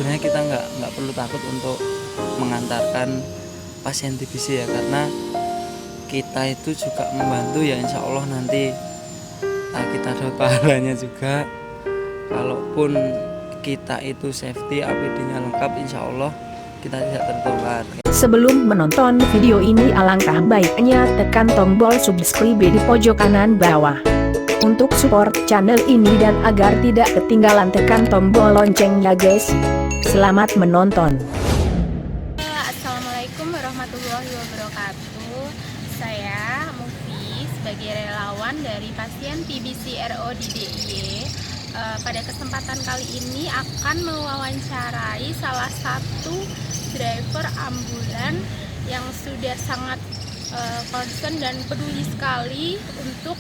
sebenarnya kita nggak perlu takut untuk mengantarkan pasien TBC ya, karena kita itu juga membantu ya, insya Allah nanti kita dapat pahalanya juga. Kalaupun kita itu safety, APD-nya lengkap, insya Allah kita tidak tertular. Sebelum menonton video ini, alangkah baiknya tekan tombol subscribe di pojok kanan bawah untuk support channel ini, dan agar tidak ketinggalan tekan tombol loncengnya guys. Selamat menonton. Assalamualaikum warahmatullahi wabarakatuh. Saya Mufi sebagai relawan dari pasien TBC RO di DIY. Pada kesempatan kali ini akan mewawancarai salah satu driver ambulan yang sudah sangat concern dan peduli sekali untuk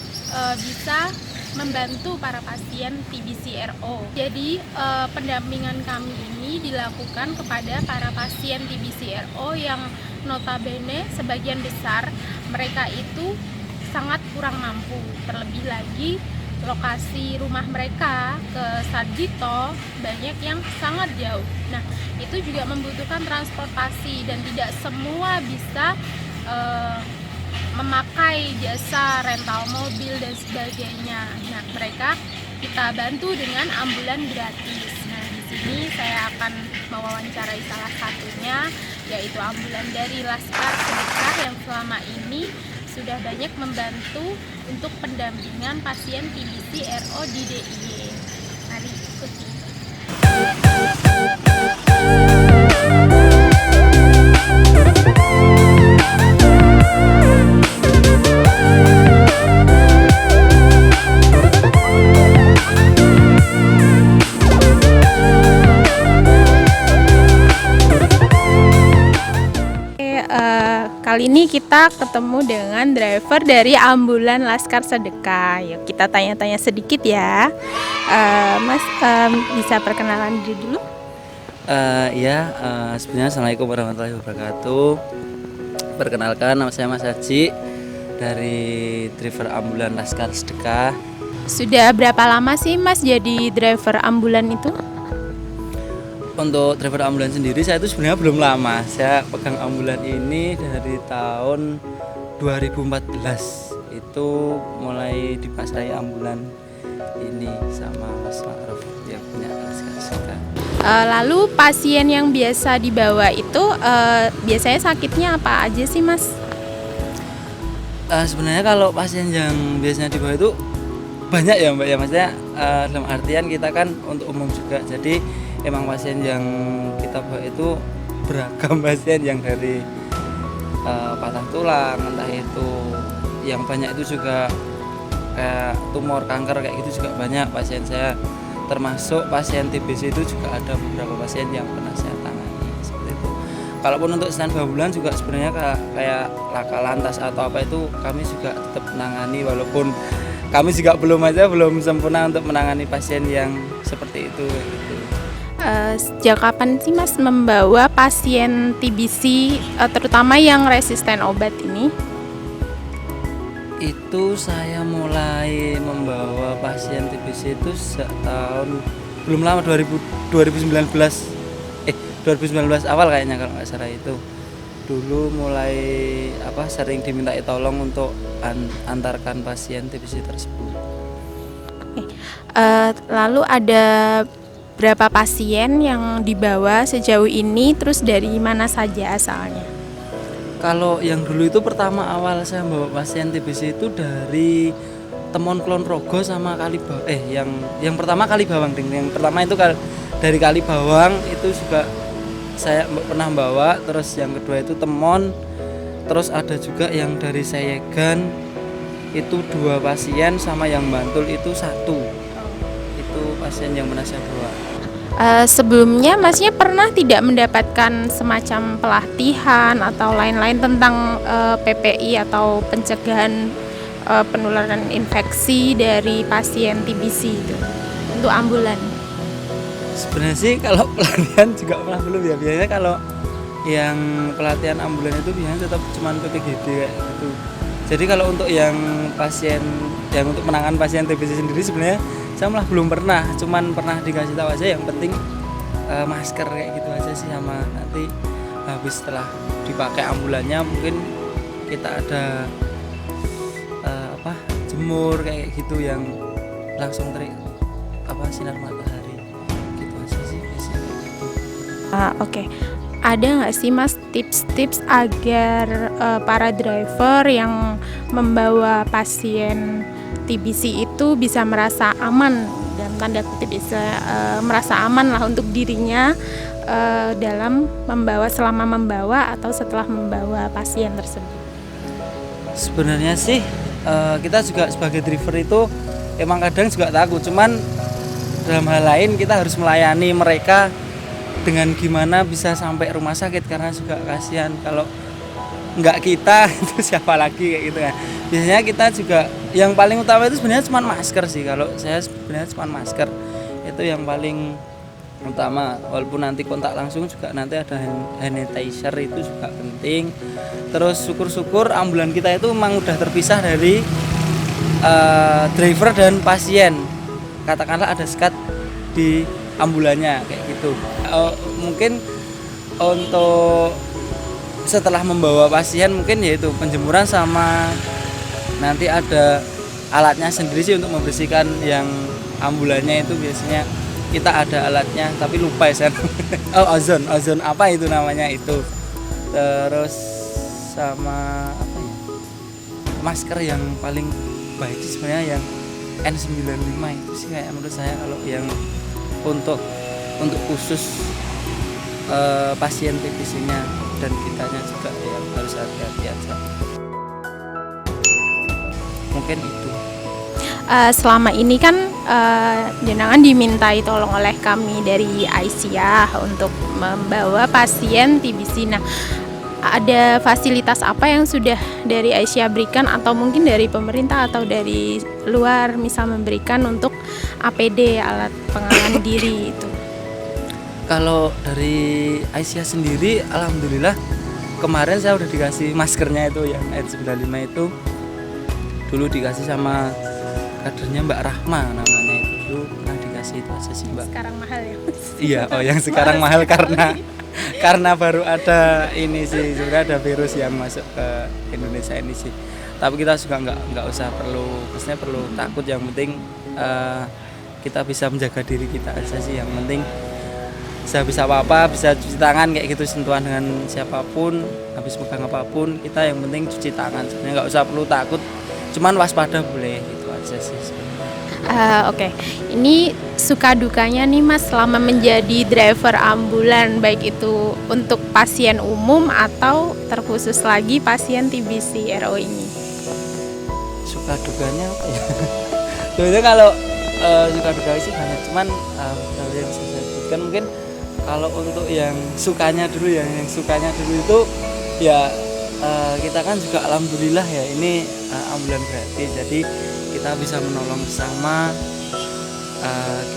bisa membantu para pasien TBC RO. Jadi pendampingan kami ini dilakukan kepada para pasien TBC RO yang notabene sebagian besar mereka itu sangat kurang mampu. Terlebih lagi lokasi rumah mereka ke Sarjito banyak yang sangat jauh. Nah, itu juga membutuhkan transportasi dan tidak semua bisa memakai jasa rental mobil dan sebagainya. Nah, mereka kita bantu dengan ambulan gratis. Nah, di sini saya akan mewawancarai salah satunya, yaitu ambulan dari Laskar Sedekah yang selama ini sudah banyak membantu untuk pendampingan pasien TBC RO di DIY. Mari ikuti. Kali ini kita ketemu dengan driver dari ambulan Laskar Sedekah. Yuk kita tanya-tanya sedikit ya. Mas, bisa perkenalan diri dulu? Sebenarnya Assalamualaikum warahmatullahi wabarakatuh. Perkenalkan, nama saya Mas Haji dari driver ambulan Laskar Sedekah. Sudah berapa lama sih Mas jadi driver ambulan itu? Untuk driver ambulan sendiri saya itu sebenarnya belum lama. Saya pegang ambulan ini dari tahun 2014. Itu mulai dipasai ambulan ini sama Mas Ma'ruf yang punya Laskar Sedekah. Lalu pasien yang biasa dibawa itu biasanya sakitnya apa aja sih Mas? Sebenarnya kalau pasien yang biasanya dibawa itu banyak ya Mbak ya, maksudnya dalam artian kita kan untuk umum juga, jadi emang pasien yang kita bawa itu beragam. Pasien yang dari patah tulang, entah itu yang banyak itu juga kayak tumor, kanker kayak gitu juga banyak pasien saya. Termasuk pasien TBC itu juga ada beberapa pasien yang pernah saya tangani seperti itu. Kalaupun untuk standby ambulan juga sebenarnya kayak laka lantas atau apa itu kami juga tetap menangani, walaupun kami juga belum sempurna untuk menangani pasien yang seperti itu gitu. Sejak kapan sih Mas membawa pasien TBC terutama yang resisten obat ini? Itu saya mulai membawa pasien TBC itu setahun belum lama, 2019 awal kayaknya kalau nggak salah. Itu dulu mulai sering dimintai tolong untuk antarkan pasien TBC tersebut. Lalu ada berapa pasien yang dibawa sejauh ini, terus dari mana saja asalnya? Kalau yang dulu itu pertama awal saya bawa pasien TBC itu dari Temon Kulon Progo sama Kalibawang. Yang pertama Kalibawang, yang pertama itu dari Kalibawang itu juga saya pernah bawa. Terus yang kedua itu Temon. Terus ada juga yang dari Sayegan itu 2 pasien, sama yang Bantul itu 1. Itu pasien yang pernah saya bawa. Sebelumnya Masnya pernah tidak mendapatkan semacam pelatihan atau lain-lain tentang PPI atau pencegahan penularan infeksi dari pasien TBC itu untuk ambulan? Sebenarnya sih kalau pelatihan juga pernah belum ya. Biasanya kalau yang pelatihan ambulan itu biasanya tetap cuman PPGD kayak gitu. Jadi kalau untuk yang pasien yang untuk penanganan pasien TBC sendiri sebenarnya saya malah belum pernah, cuman pernah dikasih tahu aja yang penting masker kayak gitu aja sih, sama nanti habis setelah dipakai ambulannya mungkin kita ada jemur kayak gitu yang langsung sinar matahari gitu aja sih biasanya kayak gitu. Oke. Ada nggak sih Mas tips-tips agar para driver yang membawa pasien TBC itu bisa merasa aman, dalam tanda kutip bisa merasa aman lah untuk dirinya dalam selama membawa atau setelah membawa pasien tersebut? Sebenarnya sih kita juga sebagai driver itu emang kadang juga takut, cuman dalam hal lain kita harus melayani mereka dengan gimana bisa sampai rumah sakit, karena juga kasihan kalau nggak kita itu siapa lagi kayak gitu kan. Biasanya kita juga yang paling utama itu sebenarnya cuma masker sih, kalau saya sebenarnya cuma masker itu yang paling utama, walaupun nanti kontak langsung juga nanti ada hand sanitizer itu juga penting. Terus syukur-syukur ambulan kita itu memang udah terpisah dari driver dan pasien, katakanlah ada sekat di ambulannya kayak gitu. Mungkin untuk setelah membawa pasien mungkin yaitu penjemuran, sama nanti ada alatnya sendiri sih untuk membersihkan yang ambulannya itu. Biasanya kita ada alatnya tapi lupa ya saya. Ozon apa itu namanya itu. Terus sama masker yang paling baik sih sebenarnya yang N95 itu sih kayak menurut saya, kalau yang untuk khusus pasien TBC-nya dan kitanya juga yang harus hati-hati aja. Mungkin itu. Selama ini kan jenengan dimintai tolong oleh kami dari Aisyah untuk membawa pasien TBC. Nah, ada fasilitas apa yang sudah dari Aisyah berikan, atau mungkin dari pemerintah atau dari luar misal memberikan untuk APD, alat pengaman diri itu? Kalau dari Aisyah sendiri alhamdulillah kemarin saya udah dikasih maskernya itu yang N95 itu, dulu dikasih sama kadernya Mbak Rahma namanya, itu dulu pernah dikasih itu aja sih Mbak. Sekarang mahal ya Mas? Iya, yang sekarang mahal karena baru ada ini sih, sebenarnya ada virus yang masuk ke Indonesia ini sih. Tapi kita juga nggak usah maksudnya perlu takut, yang penting kita bisa menjaga diri kita aja sih, yang penting bisa apa-apa, bisa cuci tangan kayak gitu, sentuhan dengan siapapun, habis megang apapun kita yang penting cuci tangan, sebenarnya nggak usah perlu takut, cuman waspada boleh, gitu aja sih sebenarnya. Oke. Ini suka dukanya nih Mas selama menjadi driver ambulan, baik itu untuk pasien umum atau terkhusus lagi pasien TBC RO ini. Suka dukanya apa ya? Sebenarnya kalau suka duka sih banyak, cuman kalau yang saya sebutkan mungkin kalau untuk yang sukanya dulu itu ya kita kan juga alhamdulillah ya ini ambulan gratis, jadi kita bisa menolong bersama,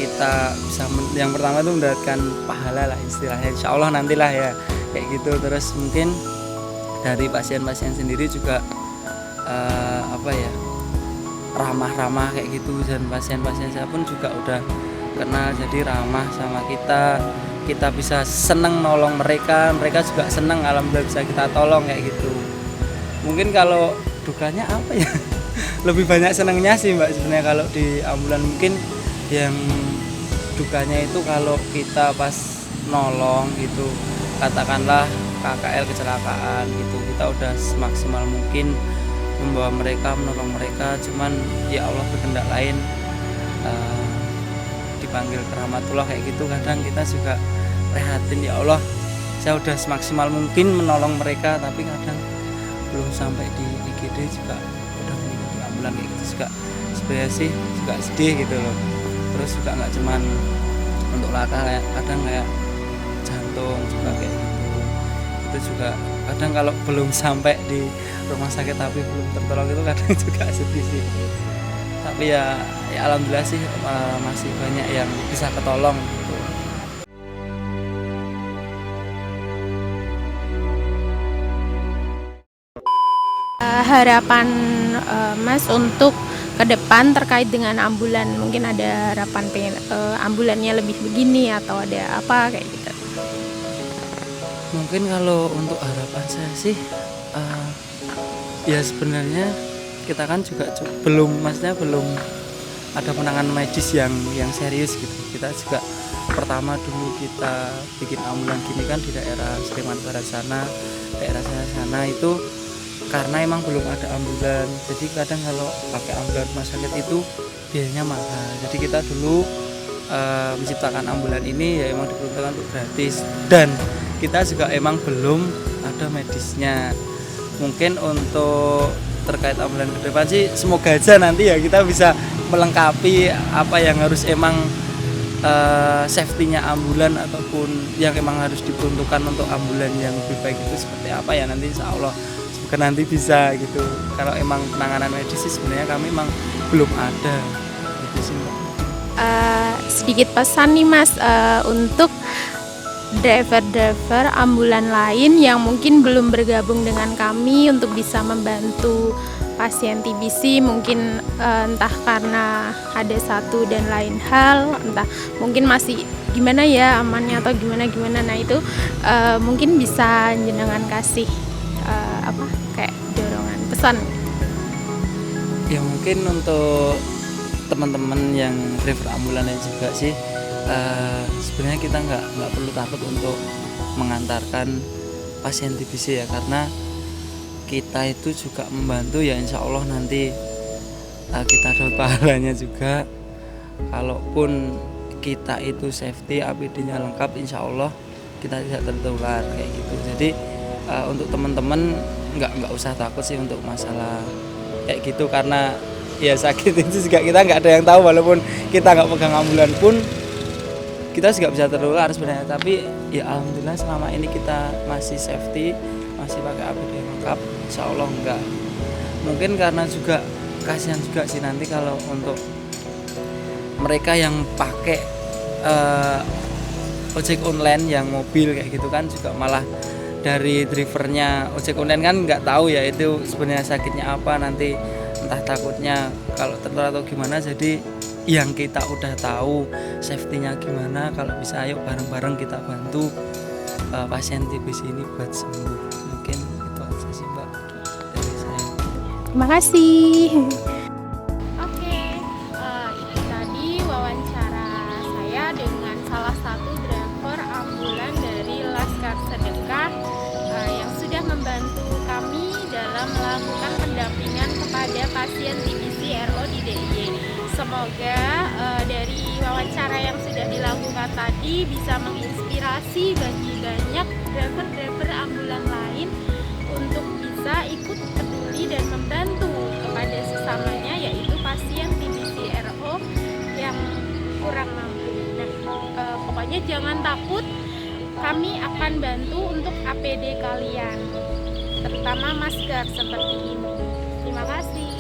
kita bisa yang pertama itu mendapatkan pahala lah istilahnya, insya Allah nantilah ya kayak gitu. Terus mungkin dari pasien-pasien sendiri juga ramah-ramah kayak gitu, dan pasien-pasien saya pun juga udah kenal jadi ramah sama kita bisa seneng nolong mereka juga seneng alhamdulillah bisa kita tolong kayak gitu. Mungkin kalau dukanya apa ya? Lebih banyak senengnya sih Mbak sebenarnya kalau di ambulan. Mungkin yang dukanya itu kalau kita pas nolong gitu, katakanlah KKL kecelakaan gitu, kita udah semaksimal mungkin membawa mereka, menolong mereka, cuman ya Allah berkehendak lain, dipanggil keramatullah kayak gitu, kadang kita juga prihatin, ya Allah saya udah semaksimal mungkin menolong mereka, tapi kadang belum sampai di IGD juga udah meninggal di ambulan kayak gitu juga. Sebenarnya sih juga sedih gitu loh. Terus juga nggak cuman untuk laka, kadang kayak jantung juga kayak gitu. Itu juga kadang kalau belum sampai di rumah sakit tapi belum tertolong itu kadang juga sedih sih. Tapi ya alhamdulillah sih masih banyak yang bisa ketolong gitu. Harapan Mas untuk ke depan terkait dengan ambulan? Mungkin ada harapan pengen ambulannya lebih begini atau ada apa kayak gitu? Mungkin kalau untuk harapan saya sih ya sebenarnya kita kan juga belum ada penanganan medis yang serius gitu. Kita juga pertama dulu kita bikin ambulan gini kan di daerah Sleman Barat sana, daerah sana itu karena emang belum ada ambulan. Jadi kadang kalau pakai ambulan rumah sakit itu biayanya mahal. Jadi kita dulu menciptakan ambulan ini ya emang diperuntukkan untuk gratis, dan kita juga emang belum ada medisnya. Mungkin untuk terkait ambulan ke depan sih semoga aja nanti ya kita bisa melengkapi apa yang harus emang safety-nya ambulan ataupun yang emang harus diperuntukkan untuk ambulan yang lebih baik itu seperti apa ya nanti insya Allah semoga nanti bisa gitu. Kalau emang penanganan medis sih sebenarnya kami emang belum ada gitu sih Mbak. Sedikit pesan nih Mas untuk driver-driver ambulan lain yang mungkin belum bergabung dengan kami untuk bisa membantu pasien TBC, mungkin entah karena ada satu dan lain hal, entah mungkin masih gimana ya amannya atau gimana. Nah itu mungkin bisa jenengan kasih kayak dorongan pesan. Ya mungkin untuk teman-teman yang driver ambulan juga sih sebenarnya kita nggak perlu takut untuk mengantarkan pasien TBC ya, karena kita itu juga membantu ya insya Allah nanti kita dapat pahalanya juga. Kalaupun kita itu safety, APD-nya lengkap, insya Allah kita tidak tertular kayak gitu. Jadi untuk teman-teman nggak usah takut sih untuk masalah kayak gitu, karena ya sakit itu juga kita nggak ada yang tahu, walaupun kita nggak pegang ambulan pun kita juga bisa tertular sebenarnya. Tapi ya alhamdulillah selama ini kita masih safety, masih pakai APD yang lengkap, insya Allah enggak. Mungkin karena juga kasihan juga sih nanti kalau untuk mereka yang pakai ojek online yang mobil kayak gitu kan, juga malah dari drivernya ojek online kan nggak tahu ya itu sebenarnya sakitnya apa, nanti entah takutnya kalau tertular atau gimana. Jadi yang kita udah tahu safety-nya gimana, kalau bisa ayo bareng-bareng kita bantu pasien TBC ini buat sembuh. Mungkin itu aja sih Mbak dari saya. Terima kasih. Oke, itu tadi wawancara saya dengan salah satu driver ambulan dari Laskar Sedekah yang sudah membantu kami dalam melakukan pendampingan kepada pasien TBC RO di DIY. Semoga dari wawancara yang sudah dilakukan tadi bisa menginspirasi bagi banyak driver-driver ambulan lain untuk bisa ikut peduli dan membantu kepada sesamanya, yaitu pasien TBC RO yang kurang mampu. Nah, pokoknya jangan takut, kami akan bantu untuk APD kalian, terutama masker seperti ini. Terima kasih.